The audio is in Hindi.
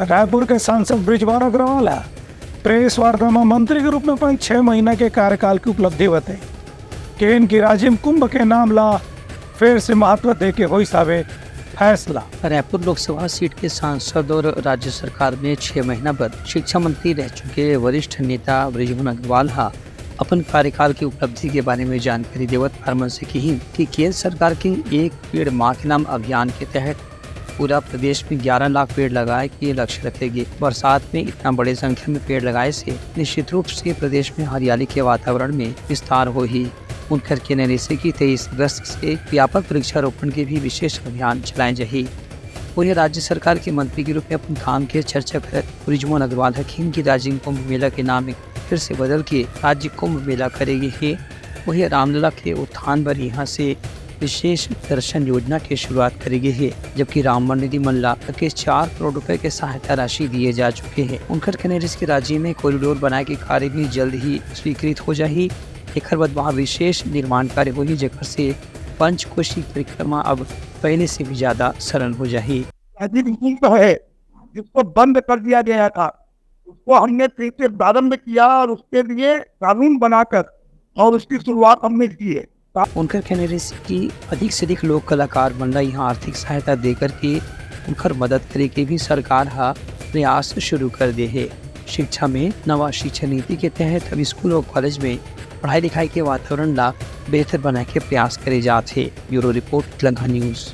रायपुर के सांसद बृजवार अग्रवाल प्रेस वार्ता में मंत्री के रूप में अपने 6 महीने के कार्यकाल की उपलब्धि बताई कि इनकी राजिम कुंभ के नाम ला फिर से महत्व दे के हुई सावे फैसला। रायपुर लोकसभा सीट के सांसद और राज्य सरकार में 6 महीना बाद शिक्षा मंत्री रह चुके वरिष्ठ नेता बृजवार अग्रवाल अपन कार्यकाल की उपलब्धि के बारे में जानकारी देवत फार्मर से कही कि केंद्र सरकार के एक पेड़ माँ के नाम अभियान के तहत पूरा प्रदेश में 11 लाख पेड़ लगाए के लक्ष्य रखेगी। बरसात में इतना बड़े संख्या में पेड़ लगाए से निश्चित रूप से प्रदेश में हरियाली के वातावरण में विस्तार हो ही। उनकर कहने से कि 23 अगस्त से व्यापक वृक्षारोपण के भी विशेष अभियान चलाए जाए। उन्हें राज्य सरकार के मंत्री के रूप में अपने काम की चर्चा कर बृजवार अग्रवाल हकीम की राजिम कुंभ मेला के नाम फिर से बदल के राज्य कुंभ मेला करेगी है। वही रामलला के उत्थान पर यहाँ से विशेष दर्शन योजना की शुरुआत करेगी है, जबकि राम मंदिर मल्ला के 4 करोड़ रुपए के सहायता राशि दिए जा चुके हैं। उनकर कहने के राज्य में कॉरिडोर बनाए के कार्य भी जल्द ही स्वीकृत हो जाये। एक बाद वहाँ विशेष निर्माण कार्य होगी, जगह से पंचकोशी परिक्रमा अब पहले से भी ज्यादा सरल हो जाए। जिसको बंद कर दिया गया था उसको हमने फिर से प्रारंभ किया और उसके लिए कानून बनाकर और उसकी शुरुआत हमने की है। उनकर कहने कि अधिक से अधिक लोक कलाकार बनना यहाँ आर्थिक सहायता देकर के उनकर मदद करे के भी सरकार प्रयास शुरू कर दे है। शिक्षा में नवा शिक्षा नीति के तहत अब स्कूल और कॉलेज में पढ़ाई लिखाई के वातावरण ला बेहतर बनाए के प्रयास करे जाते। Bureau report Telangana news.